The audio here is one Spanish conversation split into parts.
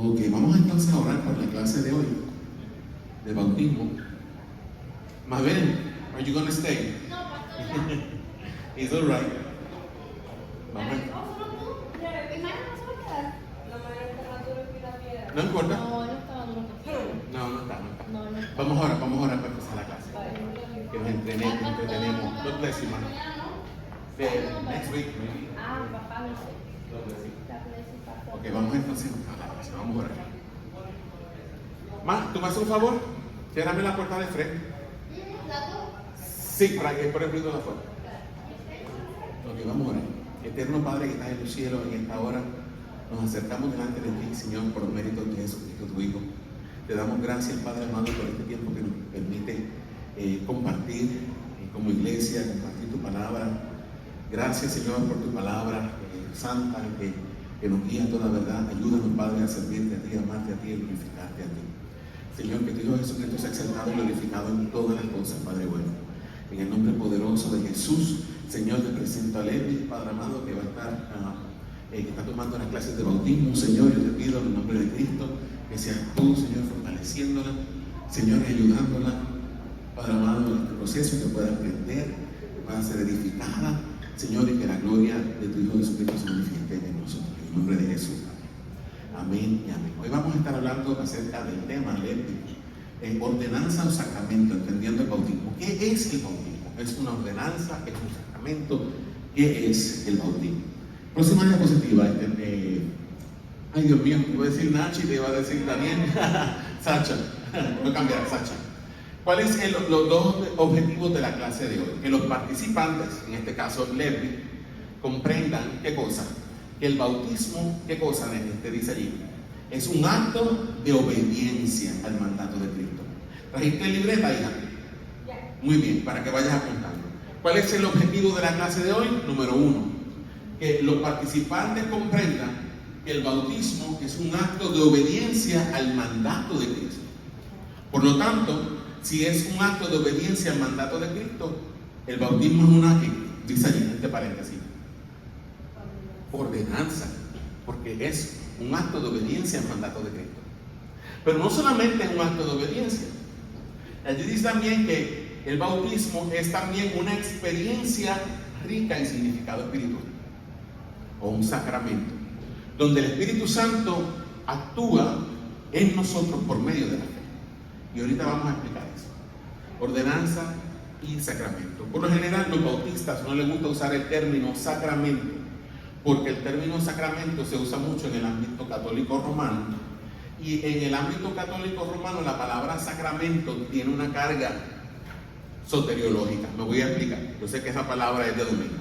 Ok, vamos entonces a orar por la clase de hoy, de bautismo. Mabel, are you gonna stay? No, pastor, ya. It's all right. Vamos. No importa. No, no estaba duro. No está. No, no está. Vamos a orar para empezar la clase. Que nos entretenemos. God bless you, man. Next week, maybe. Ah, papá, no sé. God bless you. God bless you, pastor. Ok, vamos entonces a la clase. Vamos a orar. Ma, ¿tú me haces un favor? Ciérrame la puerta de frente. Sí, para que por el ruido de afuera. Ok, vamos a orar. Eterno Padre que estás en los cielos, en esta hora nos acercamos delante de ti, Señor, por los méritos de Jesucristo, tu Hijo. Te damos gracias, Padre amado, por este tiempo que nos permite compartir como iglesia, compartir tu palabra. Gracias, Señor, por tu palabra santa que nos guía a toda verdad. Ayúdanos, Padre, a servirte a ti, a amarte a ti, a glorificarte a ti. Señor, que tu Hijo Jesucristo sea exaltado y glorificado en todas las cosas, Padre bueno. En el nombre poderoso de Jesús, Señor, te presento a Levi, Padre amado, que va a estar, que está tomando las clases de bautismo. Señor, yo te pido en el nombre de Cristo que seas tú, Señor, fortaleciéndola, Señor, ayudándola, Padre amado, en este proceso, que pueda aprender, que pueda ser edificada, Señor, y que la gloria de tu Hijo Jesucristo se manifieste en nosotros. En el nombre de Jesús. Amén y amén. Hoy vamos a estar hablando acerca del tema, ordenanza o sacramento, entendiendo el bautismo. ¿Qué es el bautismo? ¿Es una ordenanza? ¿Es un sacramento? ¿Qué es el bautismo? Próxima diapositiva. Ay, Dios mío, te iba a decir Nachi, te iba a decir Daniel. Sacha, voy a cambiar, Sacha. ¿Cuáles son los dos objetivos de la clase de hoy? Que los participantes, en este caso Levi, comprendan qué cosa. Que el bautismo, ¿qué cosa, te dice allí? Es un acto de obediencia al mandato de Cristo. ¿Trajiste libreta, hija? Muy bien, para que vayas apuntando. ¿Cuál es el objetivo de la clase de hoy? Número 1, que los participantes comprendan que el bautismo es un acto de obediencia al mandato de Cristo. Por lo tanto, si es un acto de obediencia al mandato de Cristo, el bautismo es una, dice allí, entre paréntesis, ordenanza, porque es un acto de obediencia al mandato de Cristo. Pero no solamente es un acto de obediencia. Allí dice también que el bautismo es también una experiencia rica en significado espiritual, o un sacramento, donde el Espíritu Santo actúa en nosotros por medio de la fe. Y ahorita vamos a explicar eso. Ordenanza y sacramento. Por lo general, los bautistas no les gusta usar el término sacramento, porque el término sacramento se usa mucho en el ámbito católico romano, y en el ámbito católico romano la palabra sacramento tiene una carga soteriológica. Me voy a explicar. Yo sé que esa palabra es de domingo.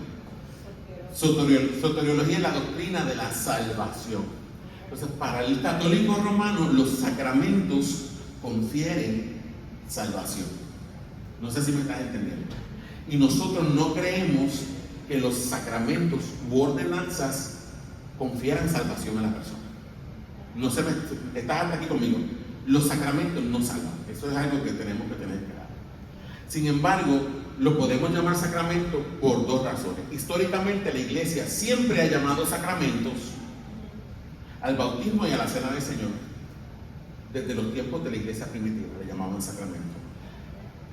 Soteriología es la doctrina de la salvación. Entonces, para el católico romano, los sacramentos confieren salvación. No sé si me estás entendiendo. Y nosotros no creemos que los sacramentos u ordenanzas confieran salvación a la persona. No se me, estás aquí conmigo. Los sacramentos no salvan. Eso es algo que tenemos que tener claro. Sin embargo, lo podemos llamar sacramento por dos razones. Históricamente, la iglesia siempre ha llamado sacramentos al bautismo y a la cena del Señor. Desde los tiempos de la iglesia primitiva le llamaban sacramento.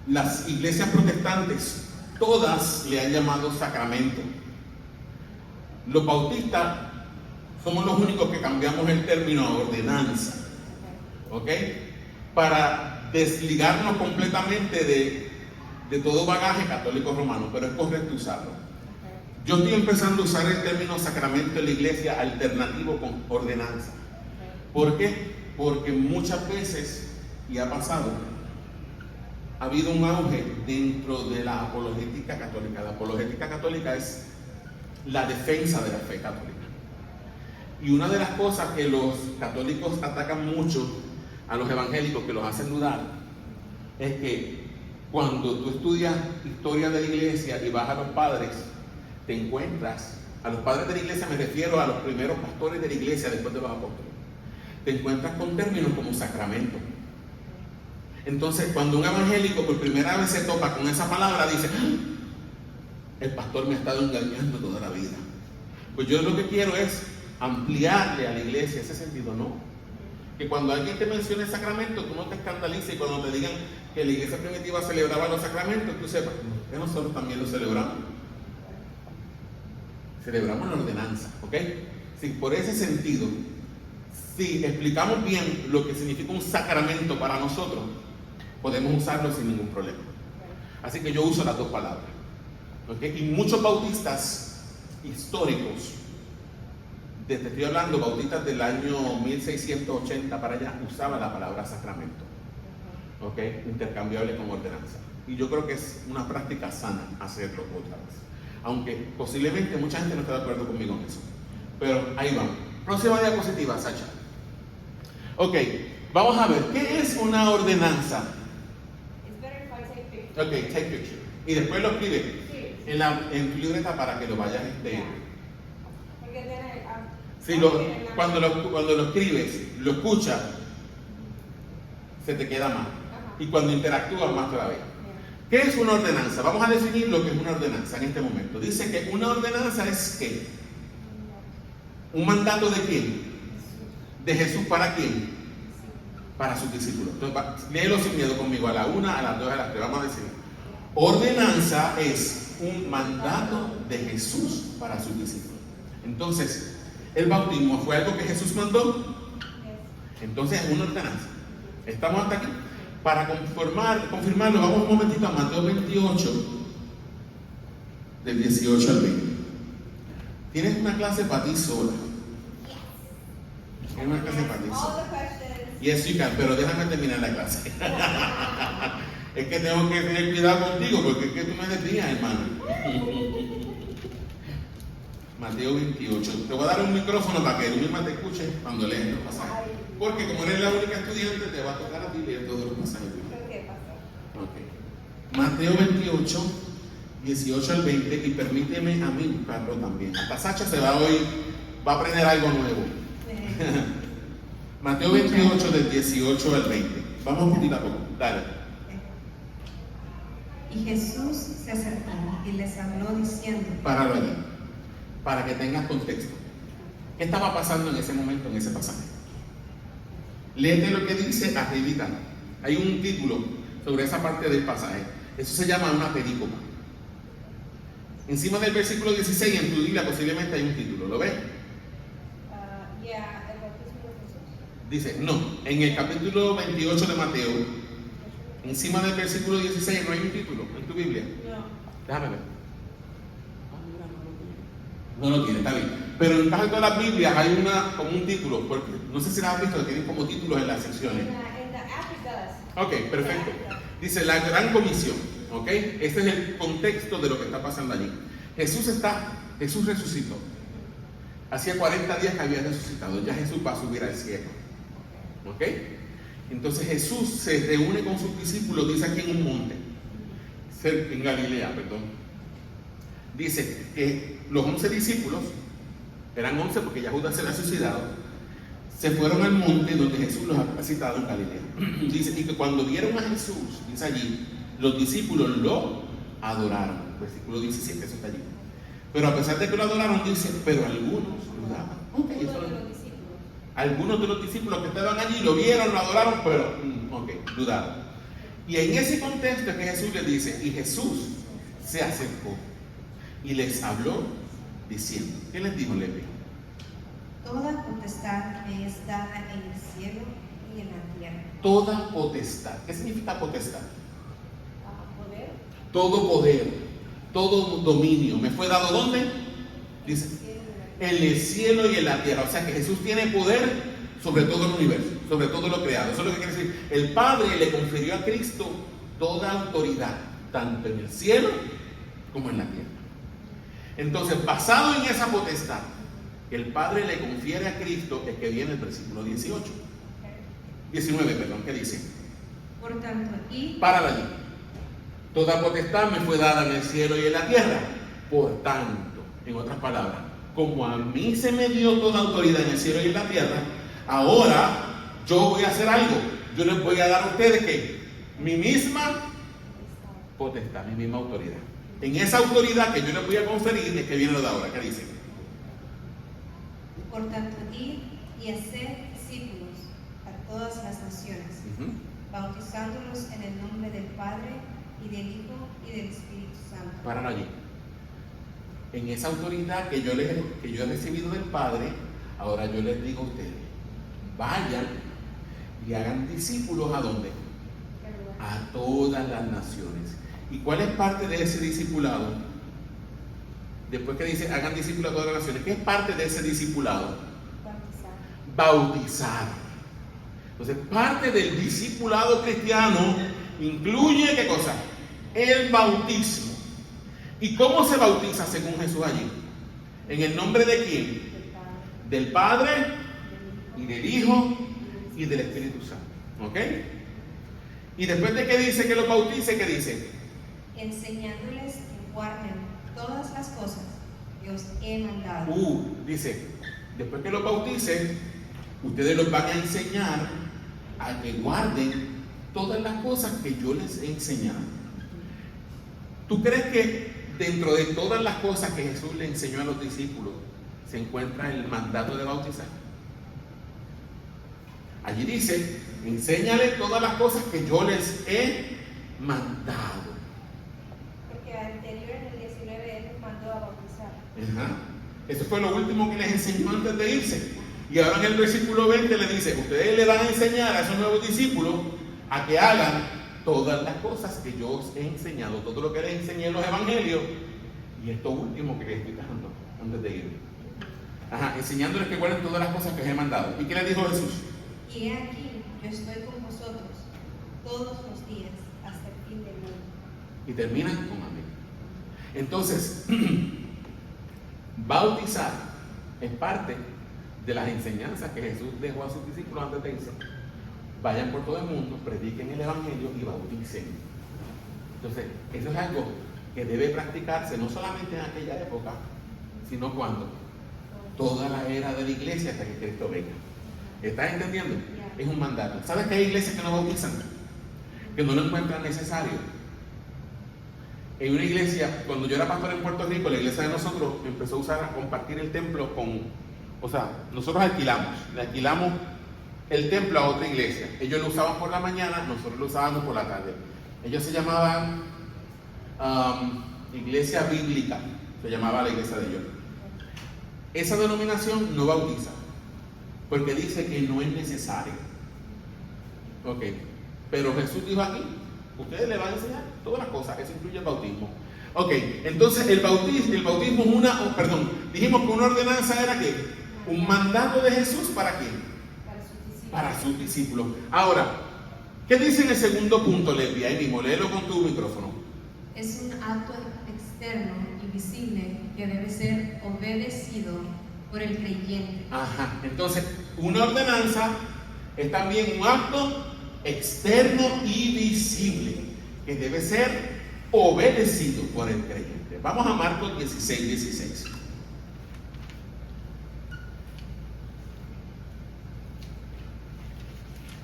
Las iglesias protestantes todas le han llamado sacramento. Los bautistas somos los únicos que cambiamos el término a ordenanza, ¿ok? Para desligarnos completamente de todo bagaje católico romano, pero es correcto usarlo. Yo estoy empezando a usar el término sacramento en la iglesia alternativo con ordenanza. ¿Por qué? Porque muchas veces, y ha pasado, ha habido un auge dentro de la apologética católica. La apologética católica es la defensa de la fe católica. Y una de las cosas que los católicos atacan mucho a los evangélicos, que los hacen dudar, es que cuando tú estudias historia de la iglesia y vas a los padres, te encuentras, a los padres de la iglesia me refiero a los primeros pastores de la iglesia después de los apóstoles, te encuentras con términos como sacramento. Entonces, cuando un evangélico por primera vez se topa con esa palabra, dice: el pastor me ha estado engañando toda la vida. Pues yo lo que quiero es ampliarle a la iglesia ese sentido. No, Que cuando alguien te mencione el sacramento, tú no te escandalices y cuando te digan que la iglesia primitiva celebraba los sacramentos, tú sepas que nosotros también los celebramos. Celebramos la ordenanza, ¿ok? Sí, por ese sentido, si explicamos bien lo que significa un sacramento para nosotros, podemos usarlo sin ningún problema. Así que yo uso las dos palabras, ¿ok? Y muchos bautistas históricos, te estoy hablando, bautistas del año 1680 para allá, usaban la palabra sacramento, ¿ok? Intercambiable con ordenanza. Y yo creo que es una práctica sana hacerlo otra vez. Aunque posiblemente mucha gente no está de acuerdo conmigo en eso. Pero ahí vamos. Próxima diapositiva, Sacha. Ok, vamos a ver, ¿qué es una ordenanza? It's better if I take pictures. Ok, take picture. Y después lo escribe en tu libreta para que lo vayas Porque si cuando lo escribes, lo escuchas, se te queda más. Y cuando interactúas, más todavía. ¿Qué es una ordenanza? Vamos a definir lo que es una ordenanza en este momento. Dice que una ordenanza es ¿qué? ¿Un mandato de quién? ¿De Jesús para quién? Para sus discípulos. Entonces, léelo sin miedo conmigo, a la 1, a las 2, a las 3. Vamos a decir. Ordenanza es un mandato de Jesús para sus discípulos. Entonces, el bautismo fue algo que Jesús mandó. Entonces es una ordenanza. ¿Estamos hasta aquí? Para confirmarlo, vamos un momentito a Mateo 28, del 18 al 20. Tienes una clase para ti sola. Tienes una clase para ti sola. Yes, you can, pero déjame terminar la clase. Es que tengo que tener cuidado contigo, porque es que tú me desvías, hermano. Mateo 28. Te voy a dar un micrófono para que tú misma te escuches cuando lees los pasajes. Porque como eres la única estudiante, te va a tocar a ti leer todos los pasajes. Okay. Mateo 28, 18 al 20, y permíteme a mí buscarlo también. Hasta Sacha se va hoy, va a aprender algo nuevo. Mateo 28, del 18 al 20. Vamos un poquito a poco. Dale. Y Jesús se acercó y les habló diciendo. Páralo allí, para que tengas contexto. ¿Qué estaba pasando en ese momento, en ese pasaje? Léete lo que dice arribita. Hay un título sobre esa parte del pasaje. Eso se llama una perícopa. Encima del versículo 16 en tu Biblia posiblemente hay un título. ¿Lo ves? El bautismo de Jesús. Dice, no. En el capítulo 28 de Mateo, encima del versículo 16 no hay un título en tu Biblia. No. Déjame ver. No lo tiene, está bien. Pero en casi todas las Biblias hay como un título, porque no sé si las has visto, tienen como títulos en las secciones. En the app it does. Ok, perfecto. Dice la gran comisión, ok. Este es el contexto de lo que está pasando allí. Jesús resucitó. Hacía 40 días que había resucitado. Ya Jesús va a subir al cielo. Ok. Entonces Jesús se reúne con sus discípulos, dice aquí en un monte, en Galilea, perdón. Dice que los 11 discípulos, eran 11 porque ya Judas se había suicidado, se fueron al monte donde Jesús los había citado en Galilea. Dice, y que cuando vieron a Jesús, dice allí, los discípulos lo adoraron. Versículo 17, eso está allí. Pero a pesar de que lo adoraron, dice, pero algunos dudaban. Okay, algunos de los discípulos que estaban allí lo vieron, lo adoraron, pero dudaron. Y en ese contexto es que Jesús les dice, y Jesús se acercó y les habló diciendo, ¿qué les dijo, Levi? Toda potestad me es dada en el cielo y en la tierra. Toda potestad. ¿Qué significa potestad? Poder. Todo poder, todo dominio. ¿Me fue dado dónde? Dice, en el cielo y en la tierra. O sea que Jesús tiene poder sobre todo el universo, sobre todo lo creado. Eso es lo que quiere decir. El Padre le confirió a Cristo toda autoridad, tanto en el cielo como en la tierra. Entonces, basado en esa potestad que el Padre le confiere a Cristo, es que viene el versículo 19, ¿qué dice? Por tanto, Páralo allí. Toda potestad me fue dada en el cielo y en la tierra. Por tanto, en otras palabras, como a mí se me dio toda autoridad en el cielo y en la tierra, ahora yo voy a hacer algo. Yo les voy a dar a ustedes que mi misma potestad, mi misma autoridad. En esa autoridad que yo les voy a conferir es que viene lo de ahora. ¿Qué dice? Por tanto, id y haced discípulos a todas las naciones, Ujú. bautizándolos en el nombre del Padre, y del Hijo, y del Espíritu Santo. Páralo allí. En esa autoridad que yo he recibido del Padre, ahora yo les digo a ustedes, vayan y hagan discípulos ¿a dónde? A todas las naciones. ¿Y cuál es parte de ese discipulado? Después que dice, hagan discípulos a todas las naciones, ¿qué es parte de ese discipulado? Bautizar. Entonces, parte del discipulado cristiano incluye, ¿qué cosa? El bautismo. ¿Y cómo se bautiza según Jesús allí? ¿En el nombre de quién? Del Padre, y del Hijo, y del Espíritu Santo. ¿Ok? Y después de que dice que los bautice, ¿qué dice? Enseñándoles que guarden todas las cosas que os he mandado. Dice, después que los bautice, ustedes los van a enseñar a que guarden todas las cosas que yo les he enseñado. ¿Tú crees que dentro de todas las cosas que Jesús le enseñó a los discípulos se encuentra el mandato de bautizar? Allí dice, enséñale todas las cosas que yo les he mandado. Porque anterior en el 19 él nos mandó a bautizar. Ajá. Eso fue lo último que les enseñó antes de irse. Y ahora en el versículo 20 le dice, ustedes le van a enseñar a esos nuevos discípulos a que hagan todas las cosas que yo os he enseñado, todo lo que les enseñé en los evangelios, y esto último que les estoy dando antes de irme. Ajá, enseñándoles que guarden todas las cosas que os he mandado. ¿Y qué les dijo Jesús? Y he aquí, yo estoy con vosotros todos los días hasta el fin del mundo. Y terminan con amén. Entonces, bautizar es parte de las enseñanzas que Jesús dejó a sus discípulos antes de irse. Vayan por todo el mundo, prediquen el evangelio y bauticen. Entonces, eso es algo que debe practicarse no solamente en aquella época, sino cuando toda la era de la iglesia hasta que Cristo venga. ¿Estás entendiendo? Es un mandato. ¿Sabes que hay iglesias que no bautizan? Que no lo encuentran necesario. En una iglesia, cuando yo era pastor en Puerto Rico, la iglesia de nosotros empezó a usar, a compartir el templo nosotros le alquilamos el templo a otra iglesia. Ellos lo usaban por la mañana, nosotros lo usábamos por la tarde. Ellos se llamaban Iglesia Bíblica, se llamaba la iglesia de ellos. Esa denominación no bautiza, porque dice que no es necesario. Ok, pero Jesús dijo aquí, ustedes le van a enseñar todas las cosas, eso incluye el bautismo. Ok, entonces el bautismo es dijimos que una ordenanza era ¿qué? Un mandato de Jesús ¿para qué? Para sus discípulos. Ahora, ¿qué dice en el segundo punto, Levi? Ahí mismo, léelo con tu micrófono. Es un acto externo y visible que debe ser obedecido por el creyente. Ajá, entonces, una ordenanza es también un acto externo y visible que debe ser obedecido por el creyente. Vamos a Marcos 16:16.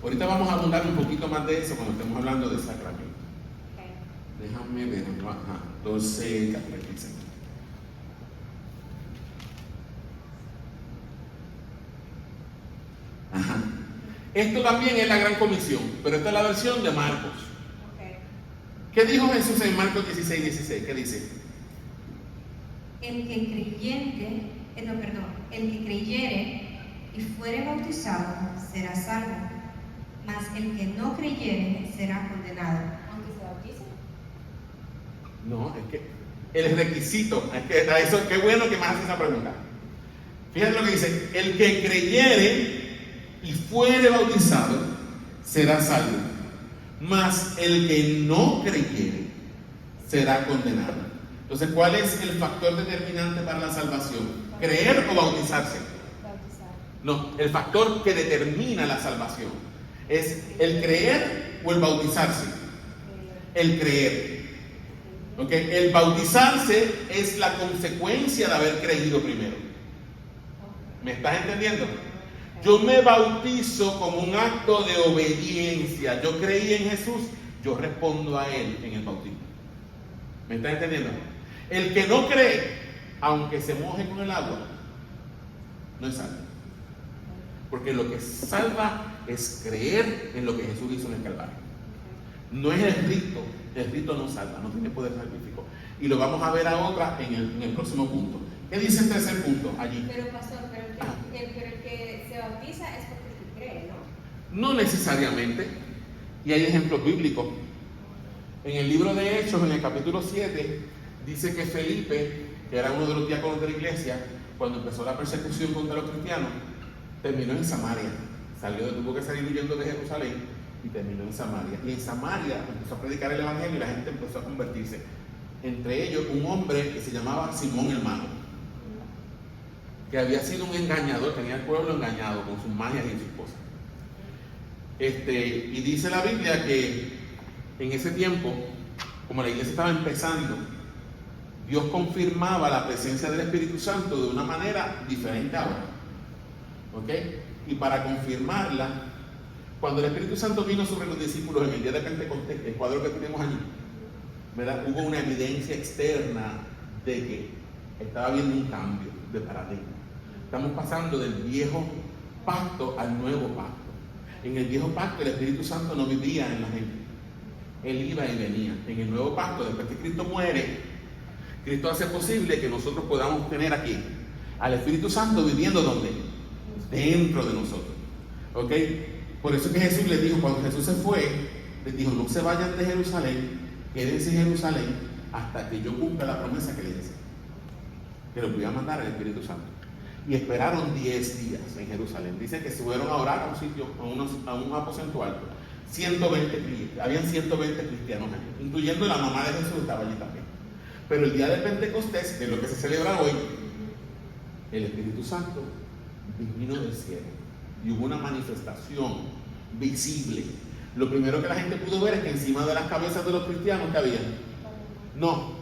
Ahorita vamos a abundar un poquito más de eso cuando estemos hablando de sacramento. Déjame ver, 12, 15. Ajá. Esto también es la gran comisión, pero esta es la versión de Marcos. ¿Qué dijo Jesús en Marcos 16:16? ¿Qué dice? El que creyere y fuere bautizado será salvo, mas el que no creyere será condenado. Aunque se bautice. No, es que el requisito, es que a eso, qué bueno que me haces esa pregunta. Fíjate lo que dice, el que creyere y fuere bautizado será salvo, mas el que no creyere será condenado. Entonces, ¿cuál es el factor determinante para la salvación? ¿Creer o bautizarse? Bautizar. No, el factor que determina la salvación es el creer o el bautizarse. El creer. ¿Okay? El bautizarse es la consecuencia de haber creído primero. ¿Me estás entendiendo? Yo me bautizo como un acto de obediencia. Yo creí en Jesús, yo respondo a Él en el bautismo. ¿Me estás entendiendo? El que no cree, aunque se moje con el agua, no es salvo. Porque lo que salva es creer en lo que Jesús hizo en el Calvario. No es el rito no salva, no tiene poder salvífico. Y lo vamos a ver ahora en el próximo punto. ¿Qué dice el tercer punto allí? Pero pastor, el que se bautiza es porque tú crees, ¿no? No necesariamente. Y hay ejemplos bíblicos. En el libro de Hechos, en el capítulo 7, dice que Felipe, que era uno de los diáconos de la iglesia, cuando empezó la persecución contra los cristianos, terminó en Samaria. Tuvo que salir huyendo de Jerusalén y terminó en Samaria. Y en Samaria empezó a predicar el evangelio y la gente empezó a convertirse. Entre ellos un hombre que se llamaba Simón el Mago, que había sido un engañador, tenía el pueblo engañado con sus magias y sus cosas. Y dice la Biblia que en ese tiempo, como la iglesia estaba empezando, Dios confirmaba la presencia del Espíritu Santo de una manera diferente ahora. ¿Ok? Y para confirmarla, cuando el Espíritu Santo vino sobre los discípulos en el día de Pentecostés, el cuadro que tenemos allí, ¿verdad? Hubo una evidencia externa de que estaba habiendo un cambio de paradigma. Estamos pasando del viejo pacto al nuevo pacto. En el viejo pacto el Espíritu Santo no vivía en la gente. Él iba y venía. En el nuevo pacto, después que Cristo muere, Cristo hace posible que nosotros podamos tener aquí al Espíritu Santo viviendo ¿dónde? Dentro de nosotros. ¿Ok? Por eso que Jesús les dijo, cuando Jesús se fue, les dijo, no se vayan de Jerusalén, quédense en Jerusalén hasta que yo cumpla la promesa que les hice, que los voy a mandar al Espíritu Santo. Y esperaron 10 días en Jerusalén. Dice que se fueron a orar a un sitio, a un aposento alto. 120, habían 120 cristianos allí, incluyendo la mamá de Jesús, estaba allí también. Pero el día de Pentecostés, que es lo que se celebra hoy, el Espíritu Santo vino del cielo y hubo una manifestación visible. Lo primero que la gente pudo ver es que encima de las cabezas de los cristianos que había, no,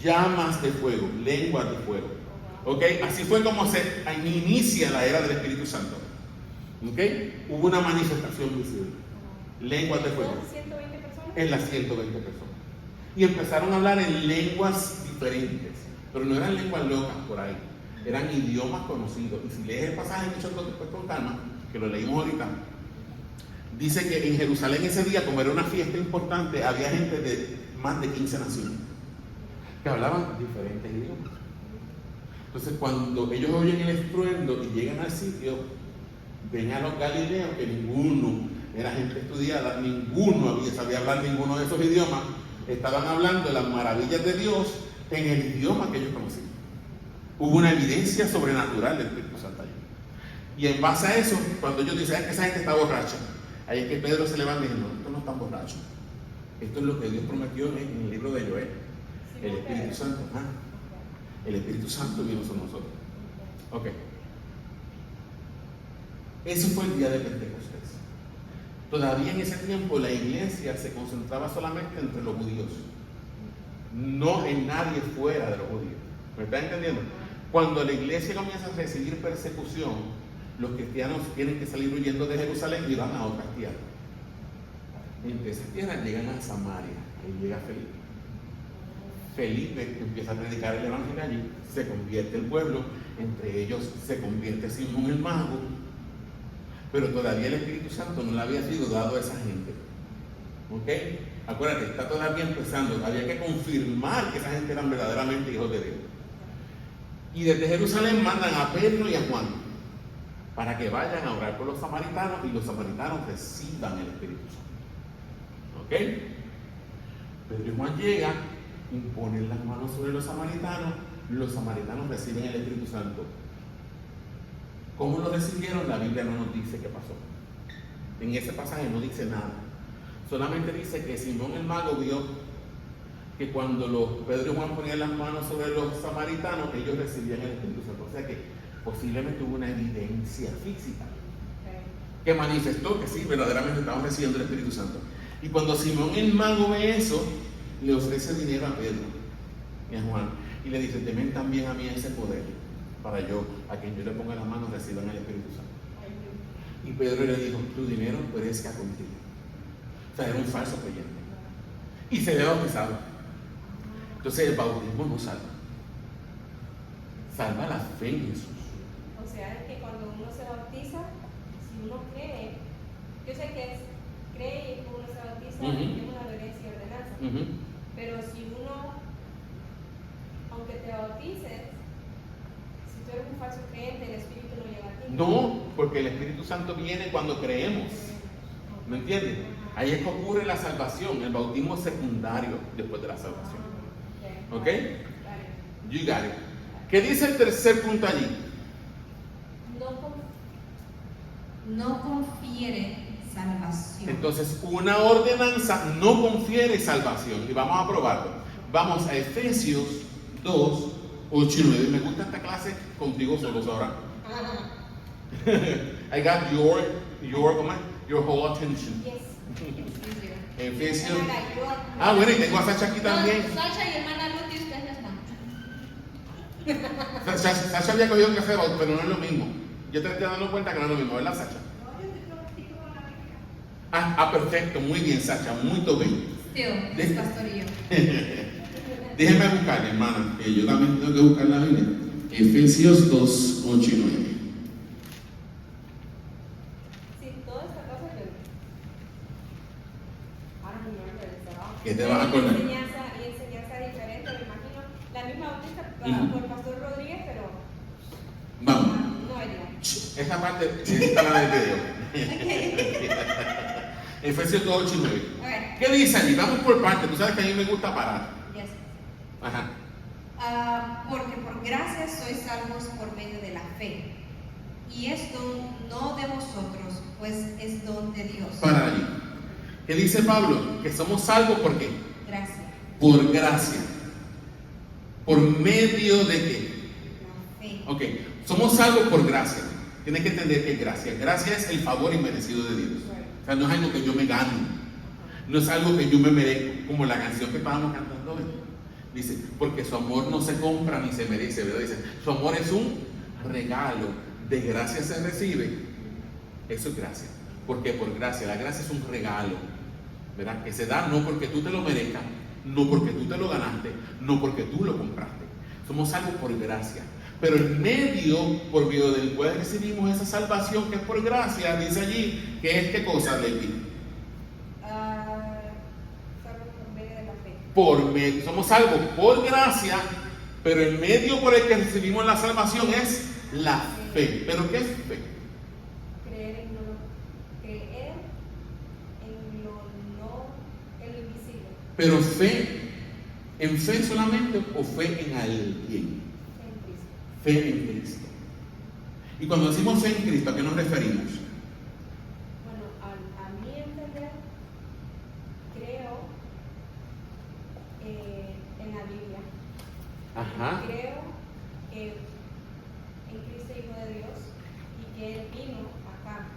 llamas de fuego, lenguas de fuego. ¿Ok? Así fue como se inicia la era del Espíritu Santo. ¿Ok? Hubo una manifestación visible. Lenguas de fuego. ¿Son 120 personas? En las 120 personas. Y empezaron a hablar en lenguas diferentes. Pero no eran lenguas locas por ahí. Eran idiomas conocidos. Y si lees el pasaje mucho después con calma, que lo leímos ahorita, dice que en Jerusalén ese día, como era una fiesta importante, había gente de más de 15 naciones que hablaban diferentes idiomas. Entonces, cuando ellos oyen el estruendo y llegan al sitio, ven a los galileos, que ninguno era gente estudiada, ninguno sabía hablar ninguno de esos idiomas, estaban hablando de las maravillas de Dios en el idioma que ellos conocían. Hubo una evidencia sobrenatural del Espíritu Santo allí. Y en base a eso, cuando ellos dicen que esa gente está borracha, ahí es que Pedro se levanta y dice, no, estos no están borrachos. Esto es lo que Dios prometió en el libro de Joel. El Espíritu Santo. El Espíritu Santo vino sobre nosotros. Ok. Ese fue el día de Pentecostés. Todavía en ese tiempo la iglesia se concentraba solamente entre los judíos, no en nadie fuera de los judíos. ¿Me está entendiendo? Cuando la iglesia comienza a recibir persecución, los cristianos tienen que salir huyendo de Jerusalén y van a otras tierras. Entre esas tierras llegan a Samaria, ahí llega Felipe. Felipe empieza a predicar el evangelio allí, se convierte el pueblo, entre ellos se convierte Simón el Mago, pero todavía el Espíritu Santo no le había sido dado a esa gente. ¿Ok? Acuérdate, está todavía empezando, había que confirmar que esa gente eran verdaderamente hijos de Dios. Y desde Jerusalén mandan a Pedro y a Juan para que vayan a orar por los samaritanos y los samaritanos reciban el Espíritu Santo. ¿Ok? Pedro y Juan llegan, imponen las manos sobre los samaritanos reciben el Espíritu Santo. ¿Cómo lo recibieron? La Biblia no nos dice qué pasó. En ese pasaje no dice nada. Solamente dice que Simón el Mago vio que cuando Pedro y Juan ponían las manos sobre los samaritanos, ellos recibían el Espíritu Santo. O sea que posiblemente hubo una evidencia física que manifestó que sí, verdaderamente estaban recibiendo el Espíritu Santo. Y cuando Simón el Mago ve eso, le ofrece dinero a Pedro y a Juan y le dice, temen también a mí ese poder para yo, a quien yo le ponga las manos, reciban el Espíritu Santo. Y Pedro le dijo, tu dinero perezca contigo. O sea, era un falso creyente y se le bautizado. Entonces el bautismo no salva, salva la fe en Jesús. O sea, que cuando uno se bautiza, si uno cree yo sé que es cree y uno se bautiza, Ujú. es una obediencia y ordenanza. Pero si uno, aunque te bautices, si tú eres un falso creyente, el Espíritu no llega a ti. No, porque el Espíritu Santo viene cuando creemos. ¿Me entiendes? Ahí es que ocurre la salvación. El bautismo es secundario después de la salvación. ¿Ok? Vale. You got it. ¿Qué dice el tercer punto allí? No confiere salvación. Entonces, una ordenanza no confiere salvación. Y vamos a probarlo. Vamos a Efesios 2, 8 y 9. Me gusta esta clase contigo solos ahora. I got your whole attention. Yes. Efesios. Hermana, yo- Ah, bueno, y tengo a Sacha aquí también. Sacha y hermana Ruth y ustedes no están. Sacha había cogido un café, pero no es lo mismo. Yo te estoy dando cuenta que no es lo mismo, ¿verdad, Sacha? Perfecto, muy bien, Sacha, muy bien. Still, es pastorillo. Déjenme buscar, hermana, que yo también tengo que buscar la Biblia. Efesios 2, 8 y 9. Sí, toda esta cosa yo. Ahora no me acuerdo de eso. ¿Qué te vas a acordar? Y enseñanza diferente, me imagino. La misma bautista por Pastor Rodríguez, pero Vamos. no idea. Esa parte está la del video. Efesios 2, 8 y 9. Okay. ¿Qué dice allí? Vamos por partes. Tú sabes que a mí me gusta parar. Yes. Ajá. Porque por gracia sois salvos por medio de la fe. Y esto no de vosotros, pues es don de Dios. Para allí. ¿Qué dice Pablo? Que somos salvos ¿por qué? Gracia. Por gracia. ¿Por medio de qué? La fe. Ok, somos salvos por gracia. Tienes que entender que es gracia. Gracia es el favor inmerecido de Dios. O sea, no es algo que yo me gano. No es algo que yo me merezco. Como la canción que estábamos cantando hoy. Dice, porque su amor no se compra ni se merece, ¿verdad? Dice, su amor es un regalo. De gracia se recibe. Eso es gracia. ¿Por qué? Por gracia. La gracia es un regalo, ¿verdad? Que se da no porque tú te lo merezcas, no porque tú te lo ganaste, no porque tú lo compraste. Somos salvos por gracia. Pero el medio por medio del cual recibimos esa salvación que es por gracia, dice allí, que es ¿qué cosa, Leti? Salvo por medio de la fe. Somos salvos por gracia, pero el medio por el que recibimos la salvación es la fe. ¿Pero qué es fe? Creer en lo invisible. Pero fe, ¿en fe solamente o fe en alguien? En Cristo. Fe en Cristo. Y cuando decimos fe en Cristo, ¿a qué nos referimos? Bueno, a mi entender, creo en la Biblia. Ajá. Creo que en Cristo Hijo de Dios y que Él vino acá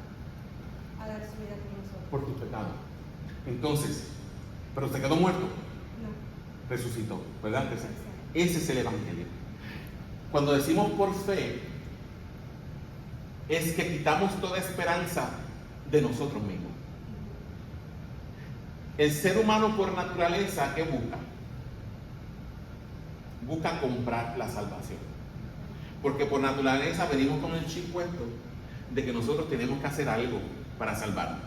a dar su vida por nosotros. Por tus pecados. Entonces, pero se quedó muerto, No. resucitó, ¿verdad? Ese es el Evangelio. Cuando decimos por fe, es que quitamos toda esperanza de nosotros mismos. El ser humano por naturaleza, ¿qué busca? Busca comprar la salvación. Porque por naturaleza venimos con el chip puesto de que nosotros tenemos que hacer algo para salvarnos.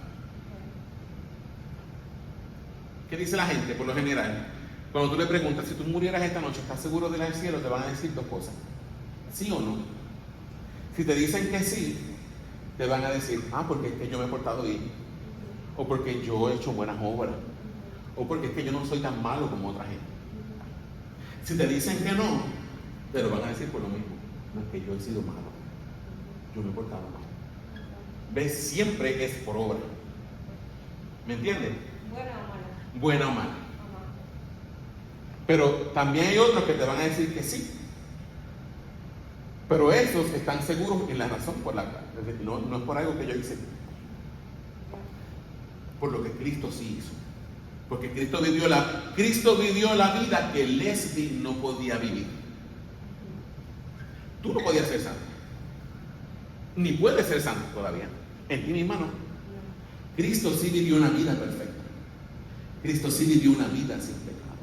¿Qué dice la gente por lo general? Cuando tú le preguntas, si tú murieras esta noche, ¿estás seguro de ir al cielo? Te van a decir dos cosas. ¿Sí o no? Si te dicen que sí, te van a decir, porque es que yo me he portado bien. O porque yo he hecho buenas obras. O porque es que yo no soy tan malo como otra gente. Si te dicen que no, te lo van a decir por lo mismo. No es que yo he sido malo. Yo me he portado mal. ¿Ves? Siempre es por obra. ¿Me entiendes? Buena o mala. Buena o mala. Ajá. Pero también hay otros que te van a decir que sí. Pero esos están seguros en la razón por la cual. No es por algo que yo hice. Por lo que Cristo sí hizo. Porque Cristo vivió la vida que Leslie no podía vivir. Tú no podías ser santo. Ni puedes ser santo todavía. En ti misma no. Cristo sí vivió una vida perfecta. Cristo sí vivió una vida sin pecado.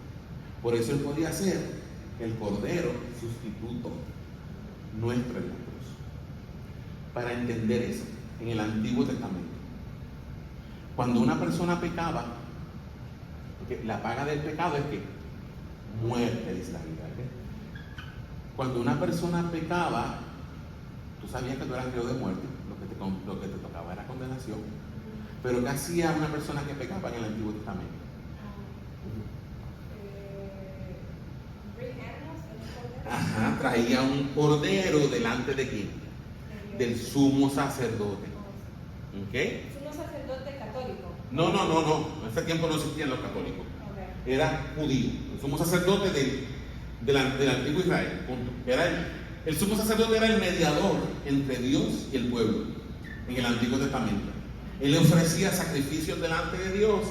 Por eso Él podía ser el Cordero sustituto nuestro en la cruz. Para entender eso, en el Antiguo Testamento, Cuando una persona pecaba, porque la paga del pecado es que muerte, dice la Biblia. Cuando una persona pecaba, tú sabías que tú eras reo de muerte, lo que te tocaba era condenación. Pero ¿qué hacía una persona que pecaba en el Antiguo Testamento? Ajá, traía un cordero delante de quién? Del sumo sacerdote. ¿Ok? ¿Sumo sacerdote católico? No. En ese tiempo no existían los católicos. Okay. Era judío. El sumo sacerdote del antiguo Israel. Punto. El sumo sacerdote era el mediador entre Dios y el pueblo en el Antiguo Testamento. Él ofrecía sacrificios delante de Dios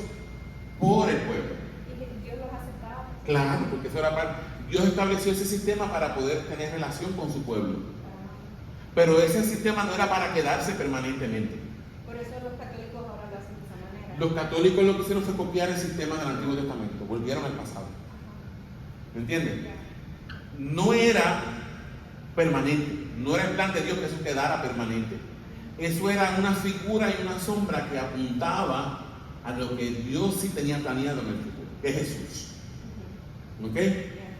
por el pueblo. ¿Y Dios los aceptaba? Claro, porque eso era parte. Dios estableció ese sistema para poder tener relación con su pueblo. Pero ese sistema no era para quedarse permanentemente. Por eso los católicos ahora lo hacen de esa manera. Los católicos lo que hicieron fue copiar el sistema del Antiguo Testamento, volvieron al pasado. ¿Me entiendes? No era permanente, no era el plan de Dios que eso quedara permanente. Eso era una figura y una sombra que apuntaba a lo que Dios sí tenía planeado en el futuro, que es Jesús. ¿Ok?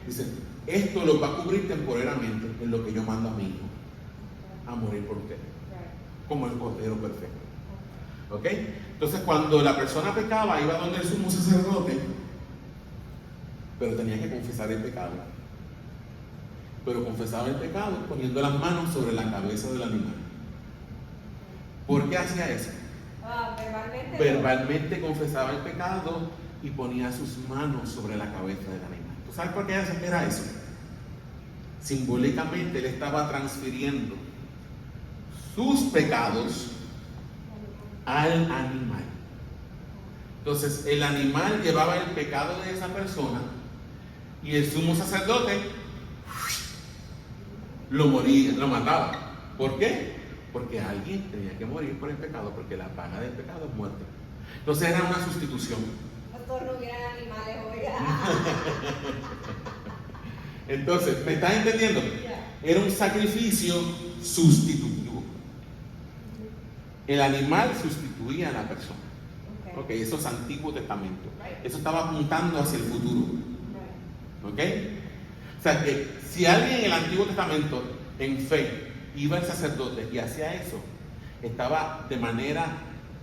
Dice, esto lo va a cubrir temporalmente en lo que yo mando a mi hijo a morir por usted, como el cordero perfecto. ¿Ok? Entonces, cuando la persona pecaba, iba donde el sumo sacerdote, pero tenía que confesar el pecado. Pero confesaba el pecado poniendo las manos sobre la cabeza del animal. ¿Por qué hacía eso? Verbalmente. Verbalmente confesaba el pecado y ponía sus manos sobre la cabeza del animal. ¿Tú sabes por qué era eso? Simbólicamente él estaba transfiriendo sus pecados al animal. Entonces el animal llevaba el pecado de esa persona y el sumo sacerdote lo mataba. ¿Por qué? Porque alguien tenía que morir por el pecado, porque la paga del pecado es muerte. Entonces era una sustitución. Pastor, no hubieran animales hoy. Entonces, ¿me estás entendiendo? Era un sacrificio sustitutivo. El animal sustituía a la persona. Ok, eso es Antiguo Testamento. Eso estaba apuntando hacia el futuro. Ok. O sea que si alguien en el Antiguo Testamento, en fe, iba al sacerdote y hacía eso, estaba de manera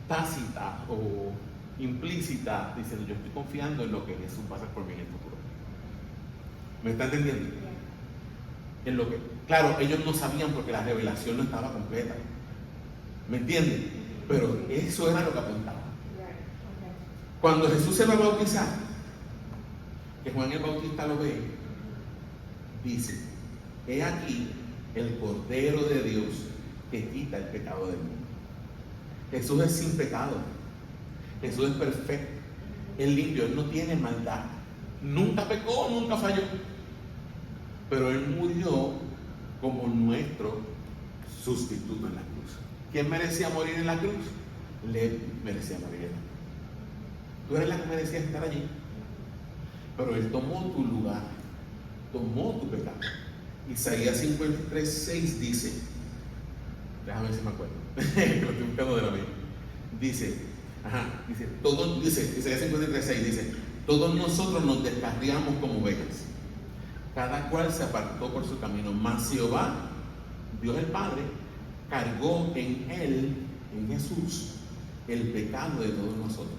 tácita o implícita diciendo, yo estoy confiando en lo que Jesús va a hacer por mí en el futuro. ¿Me está entendiendo? En lo que, claro, ellos no sabían porque la revelación no estaba completa. ¿Me entienden? Pero eso era lo que apuntaba. Cuando Jesús se va a bautizar, que Juan el Bautista lo ve, dice, he aquí el Cordero de Dios que quita el pecado del mundo. Jesús es sin pecado. Jesús es perfecto. Es limpio, Él no tiene maldad. Nunca pecó, nunca falló. Pero Él murió como nuestro sustituto en la cruz. ¿Quién merecía morir en la cruz? Él merecía morir en la cruz. Tú eres la que merecía estar allí. Pero Él tomó tu lugar, tomó tu pecado. Isaías 53:6 dice, déjame ver si me acuerdo, lo estoy buscando de la Biblia. Dice, Isaías 53:6 dice, todos nosotros nos descarriamos como ovejas, cada cual se apartó por su camino, mas Jehová, Dios el Padre, cargó en él, en Jesús, el pecado de todos nosotros.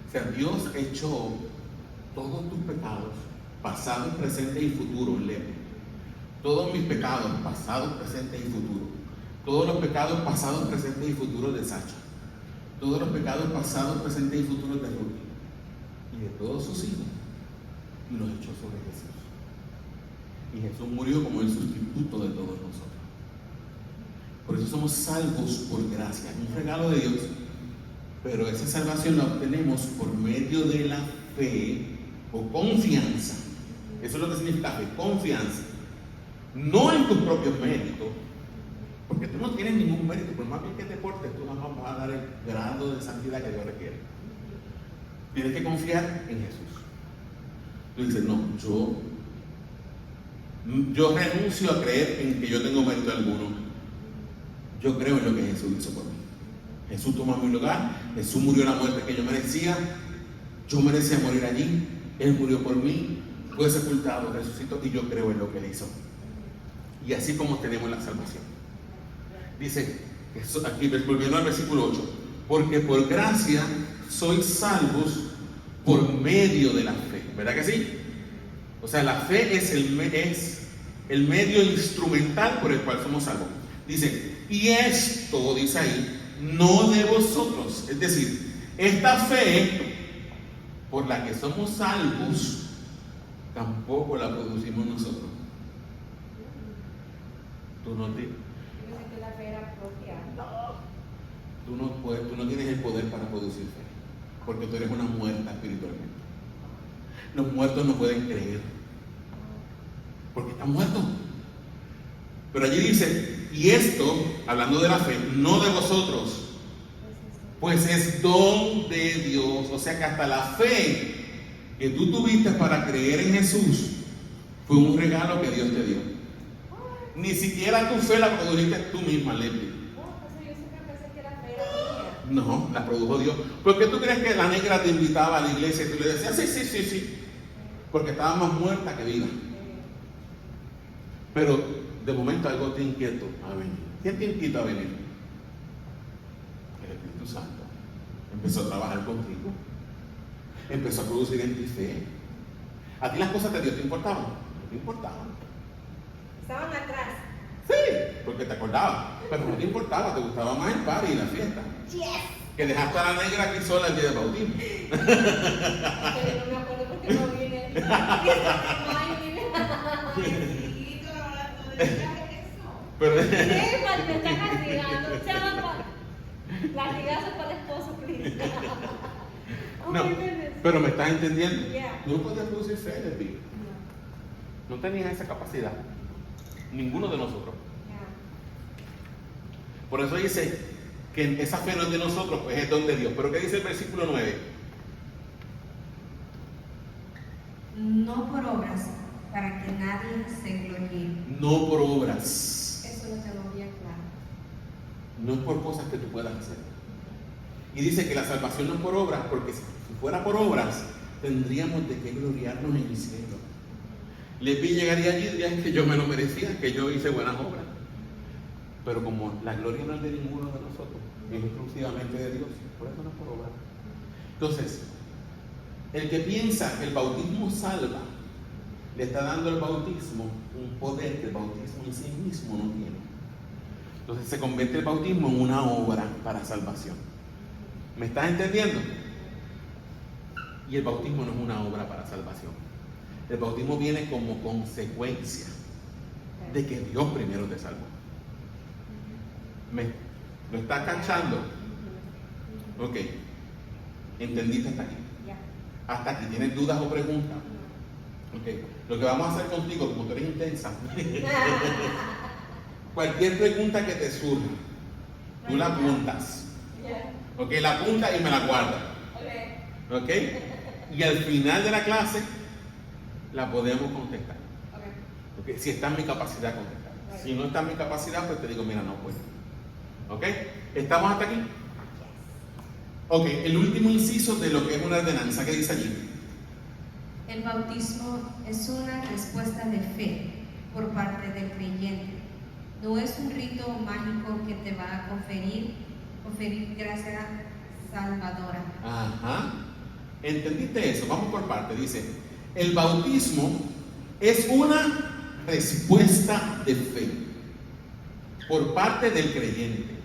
O sea, Dios echó todos tus pecados, pasados, presentes y futuros, leve. Todos mis pecados, pasados, presentes y futuros. Todos los pecados pasados, presentes y futuros de Sacha. Todos los pecados pasados, presentes y futuros de Ruth. Y de todos sus hijos. Y los echó sobre Jesús. Y Jesús murió como el sustituto de todos nosotros. Por eso somos salvos por gracia. Un regalo de Dios. Pero esa salvación la obtenemos por medio de la fe o confianza. Eso es lo que significa fe, confianza. No en tus propios méritos, porque tú no tienes ningún mérito, por más bien que te portes, tú jamás vas a dar el grado de santidad que Dios requiere. Tienes que confiar en Jesús. Tú dices, no, yo renuncio a creer en que yo tengo mérito alguno. Yo creo en lo que Jesús hizo por mí. Jesús tomó mi lugar, Jesús murió la muerte que yo merecía morir allí, Él murió por mí, fue sepultado, resucitó y yo creo en lo que Él hizo. Y así como tenemos la salvación. Dice, aquí volviendo al versículo 8, porque por gracia sois salvos por medio de la fe, ¿verdad que sí? O sea, la fe es el medio instrumental por el cual somos salvos. Dice, y esto, dice ahí, no de vosotros. Es decir, esta fe por la que somos salvos, tampoco la producimos nosotros. Tú no tienes. Yo pensé que la fe era propia. Tú no tienes el poder para producir fe, porque tú eres una muerta espiritualmente. Los muertos no pueden creer, porque están muertos. Pero allí dice, y esto, hablando de la fe, no de vosotros, pues es don de Dios. O sea que hasta la fe que tú tuviste para creer en Jesús fue un regalo que Dios te dio. Ni siquiera tu fe la produjiste tú misma, Leslie. Yo siempre pensé que la fe era mía. No, la produjo Dios. ¿Por qué tú crees que la negra te invitaba a la iglesia y tú le decías, sí? Porque estaba más muerta que viva. Pero de momento algo te inquietó a venir. ¿Quién te inquieta a venir? El Espíritu Santo. Empezó a trabajar contigo. Empezó a producir en ti fe. ¿A ti las cosas de Dios te importaban? No te importaban. Estaban atrás. Sí, porque te acordabas. Pero no te importaba, te gustaba más el party y la fiesta. Yes. Que dejaste a la negra aquí sola el día del bautismo. Pero no me acuerdo porque no vine. Pero, Me está castigando, chava. Latigazos para el esposo, please. no, pero me estás entendiendo. Yeah. Tú no podías producir fe de ti. No tenías esa capacidad. Ninguno de nosotros. Por eso dice que esa fe no es de nosotros, pues es don de Dios. Pero ¿qué dice el versículo 9? No por obras, para que nadie se gloríe. No por obras. Eso lo tengo bien claro. No es por cosas que tú puedas hacer. Y dice que la salvación no es por obras, porque si fuera por obras, tendríamos de qué gloriarnos en el cielo. Leví llegaría allí y diría que yo me lo merecía, que yo hice buenas obras. Pero como la gloria no es de ninguno de nosotros, es exclusivamente de Dios, por eso no es por obras. Entonces, el que piensa que el bautismo salva, le está dando al bautismo un poder que el bautismo en sí mismo no tiene. Entonces se convierte el bautismo en una obra para salvación. ¿Me estás entendiendo? Y el bautismo no es una obra para salvación. El bautismo viene como consecuencia de que Dios primero te salvó. ¿Lo estás cachando? Ok. ¿Entendiste hasta aquí? Hasta aquí. ¿Tienes dudas o preguntas? Ok. Lo que vamos a hacer contigo, como tú eres intensa, cualquier pregunta que te surja, tú la apuntas. Ok, la apuntas y me la guardas. Ok. Y al final de la clase la podemos contestar. Okay. Si está en mi capacidad, contestar. Si no está en mi capacidad, pues te digo, mira, no puedo. ¿Ok? ¿Estamos hasta aquí? Ok, el último inciso de lo que es una ordenanza, ¿qué dice allí? El bautismo es una respuesta de fe por parte del creyente. No es un rito mágico que te va a conferir gracia salvadora. Ajá. ¿Entendiste eso? Vamos por parte. Dice, el bautismo es una respuesta de fe por parte del creyente.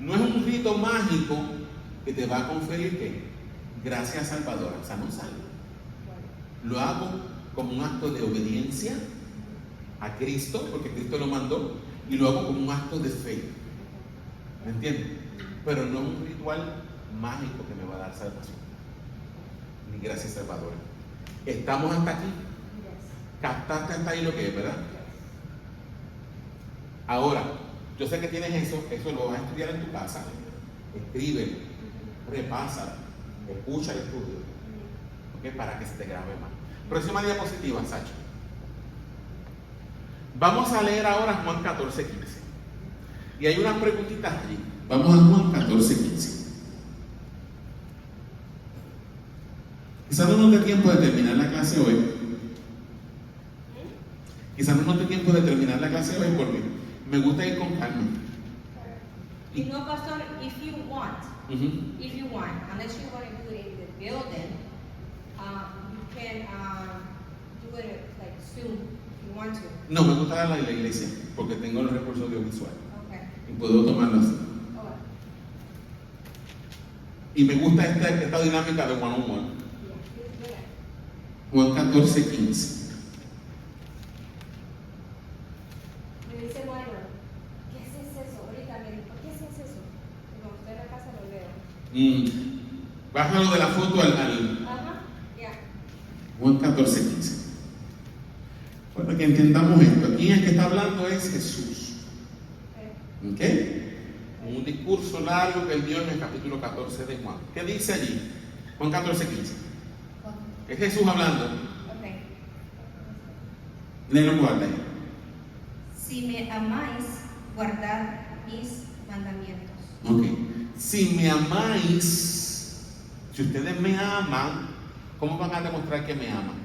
No es un rito mágico que te va a conferir ¿qué? Gracia salvadora. O sea, no salva. Lo hago como un acto de obediencia a Cristo, porque Cristo lo mandó, y lo hago como un acto de fe. ¿Me entiendes? Pero no un ritual mágico que me va a dar salvación, ni gracia salvadora. ¿Estamos hasta aquí? ¿Captaste hasta ahí lo que es, verdad? Ahora, yo sé que tienes eso lo vas a estudiar en tu casa. Escríbelo, repásalo, escucha el estudio, ¿okay? Para que se te grabe más. Próxima diapositiva, Sacho. Vamos a leer ahora Juan 14:15. Y hay unas preguntitas allí. Vamos a Juan 14:15. Quizás no nos dé tiempo de terminar la clase hoy. Quizás no nos dé tiempo de terminar la clase hoy porque me gusta ir con calma. Y no, pastor, if you want, unless you want to do it in the building, you can do it like Zoom if you want to. No, me gusta darla en la iglesia porque tengo los recursos audiovisuales Okay. y puedo tomarlo así. Okay. Y me gusta esta dinámica de one on one. Yeah. Juan 14:15. Me dice Mario, ¿qué es eso? Ahorita me dijo, ¿qué es eso? Y cuando estoy en la casa lo veo. Bájalo de la foto al Ajá, ya. Juan 14:15. Para que entendamos esto, aquí el que está hablando es Jesús. ¿Ok? Un discurso largo que él dio en el capítulo 14 de Juan. ¿Qué dice allí? Juan 14:15. Es Jesús hablando. Okay. Léelo en voz alta. Si me amáis, guardad mis mandamientos. Ok. Si me amáis, si ustedes me aman, ¿cómo van a demostrar que me aman?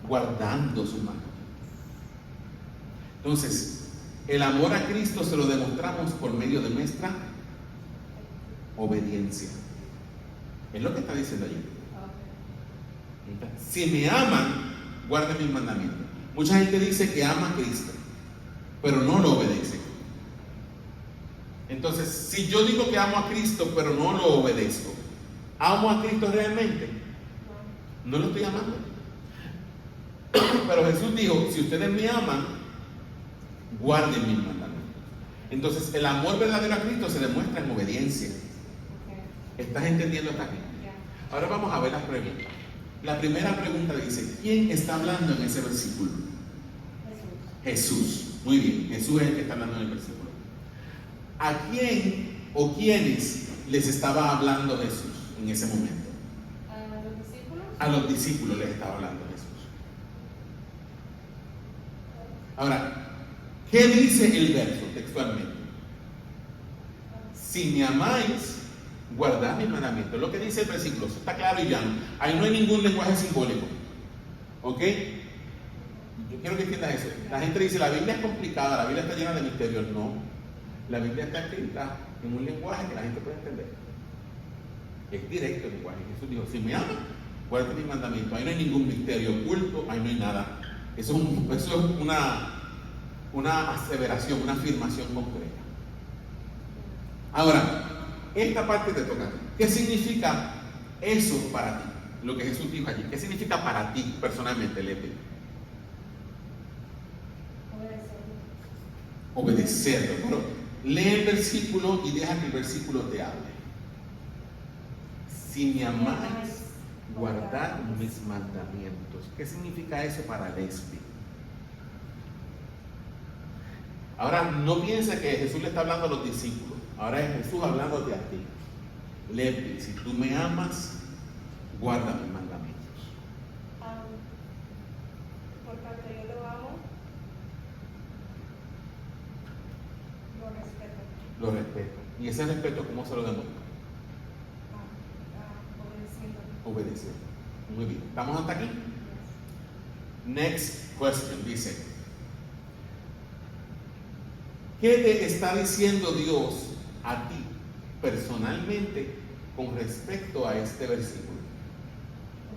Guardando sus mandamientos. Entonces, el amor a Cristo se lo demostramos por medio de nuestra obediencia. Es lo que está diciendo allí. Si me aman, guarden mis mandamientos. Mucha gente dice que ama a Cristo, pero no lo obedece. Entonces, si yo digo que amo a Cristo, pero no lo obedezco, ¿amo a Cristo realmente? No lo estoy amando. Pero Jesús dijo, si ustedes me aman, guarden mis mandamientos. Entonces, el amor verdadero a Cristo se demuestra en obediencia. ¿Estás entendiendo hasta aquí? Ahora vamos a ver las preguntas. La primera pregunta dice, ¿quién está hablando en ese versículo? Jesús. Muy bien, Jesús es el que está hablando en el versículo. ¿A quién o quiénes les estaba hablando Jesús en ese momento? ¿A los discípulos? A los discípulos les estaba hablando Jesús. Ahora, ¿qué dice el verso textualmente? Si me amáis, guardad mis mandamientos. Lo que dice el versículo, eso está claro y llano. Ahí no hay ningún lenguaje simbólico. ¿Ok? Yo quiero que entiendas eso. La gente dice, la Biblia es complicada, la Biblia está llena de misterios. No. La Biblia está escrita en un lenguaje que la gente puede entender. Es directo el lenguaje. Jesús dijo, si me aman, guarden mis mandamientos. Ahí no hay ningún misterio oculto, ahí no hay nada. Eso es una aseveración, una afirmación concreta. Ahora, esta parte te toca a ti. ¿Qué significa eso para ti? Lo que Jesús dijo allí. ¿Qué significa para ti personalmente, Lepe? Obedecerlo. Bueno, lee el versículo y deja que el versículo te hable. Si me amáis, guardad mis mandamientos. ¿Qué significa eso para Lesbi? Ahora, no pienses que Jesús le está hablando a los discípulos. Ahora es Jesús hablándote a ti. Lepi, si tú me amas, guarda mis mandamientos. Por tanto, yo lo amo, lo respeto. Lo respeto. ¿Y ese respeto cómo se lo demuestra? Obedeciendo. Obedeciendo. Muy bien. ¿Estamos hasta aquí? Next question dice: ¿qué te está diciendo Dios a ti personalmente con respecto a este versículo?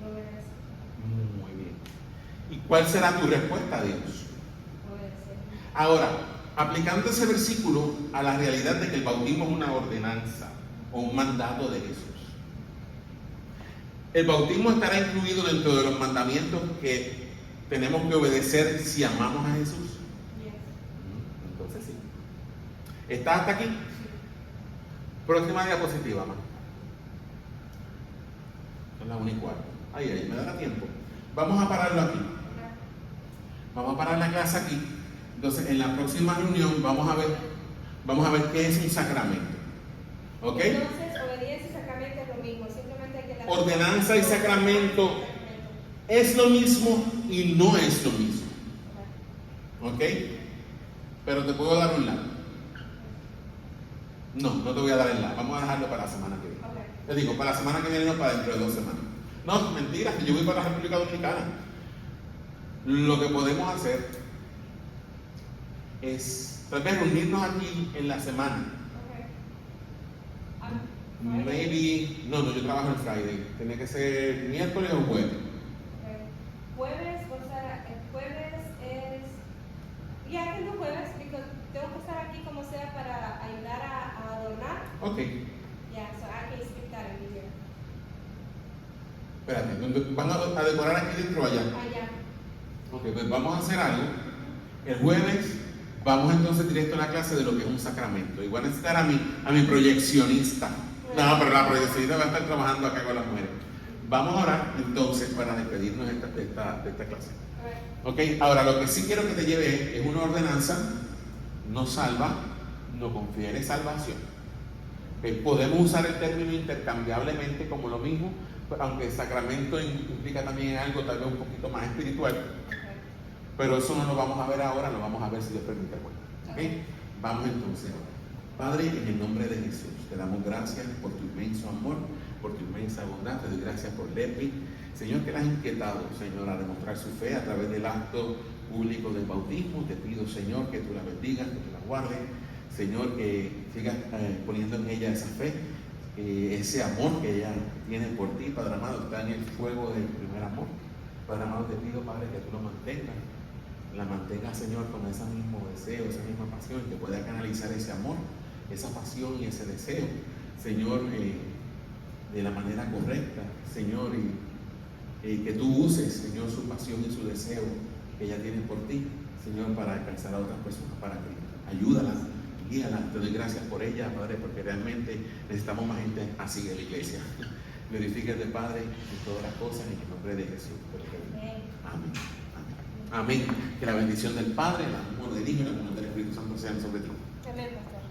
Muy bien. ¿Y cuál será tu respuesta a Dios? Ahora, aplicando ese versículo a la realidad de que el bautismo es una ordenanza o un mandato de Jesús, ¿el bautismo estará incluido dentro de los mandamientos que tenemos que obedecer si amamos a Jesús? Entonces sí. ¿Estás hasta aquí? Próxima diapositiva, más. Son las 1:15. Ahí, me dará tiempo. Vamos a pararlo aquí. Vamos a parar la clase aquí. Entonces, en la próxima reunión vamos a ver qué es un sacramento. ¿Ok? Entonces, obediencia y sacramento es lo mismo. Simplemente hay que Ordenanza y sacramento es lo mismo y no es lo mismo. ¿Ok? Pero te puedo dar un lado. No te voy a dar el la. Vamos a dejarlo para la semana que viene. Okay. Les digo, para la semana que viene, no para dentro de 2 semanas. No, mentira, que yo voy para la República Dominicana. Lo que podemos hacer es tal vez reunirnos aquí en la semana. Okay. Maybe, no, yo trabajo el Friday. Tiene que ser miércoles o jueves. Okay. Jueves, o sea, el jueves es. Yeah, I can do jueves, because tengo que estar aquí como sea para ayudar a adornar. Ok, Yeah, so I can skip that and be here. espérate, ¿van a decorar aquí dentro o allá? Allá. Ok, pues vamos a hacer algo. El jueves vamos entonces directo a la clase de lo que es un sacramento. Y voy a necesitar a mi proyeccionista. No, pero la proyeccionista va a estar trabajando acá con las mujeres. Vamos a orar entonces para despedirnos de esta clase. Ok, ahora lo que sí quiero que te lleve es una ordenanza, no salva, no confiere salvación. Podemos usar el término intercambiablemente como lo mismo, aunque el sacramento implica también algo tal vez un poquito más espiritual, pero eso no lo vamos a ver ahora, lo vamos a ver si Dios permite. ¿Okay? Vamos entonces ahora. Padre, en el nombre de Jesús, te damos gracias por tu inmenso amor, por tu inmensa bondad. Te doy gracias por Lepi, Señor, que la has inquietado, Señor, a demostrar su fe a través del acto público del bautismo. Te pido, Señor, que tú la bendigas, que tú la guardes, Señor, que sigas poniendo en ella esa fe, ese amor que ella tiene por ti, Padre amado, está en el fuego del primer amor. Padre amado, te pido, Padre, que tú lo mantengas, la mantengas, Señor, con ese mismo deseo, esa misma pasión, que pueda canalizar ese amor, esa pasión y ese deseo, Señor, de la manera correcta, Señor, y que tú uses, Señor, su pasión y su deseo que ella tiene por ti, Señor, para alcanzar a otras personas para ti. Ayúdala, guíala. Te doy gracias por ella, Padre, porque realmente necesitamos más gente así en la iglesia. Glorifícate, Padre, en todas las cosas, en el nombre de Jesús. Amén. Amén. Que la bendición del Padre, el amor del Hijo y el amor del Espíritu Santo sean sobre ti. Amén, pastor.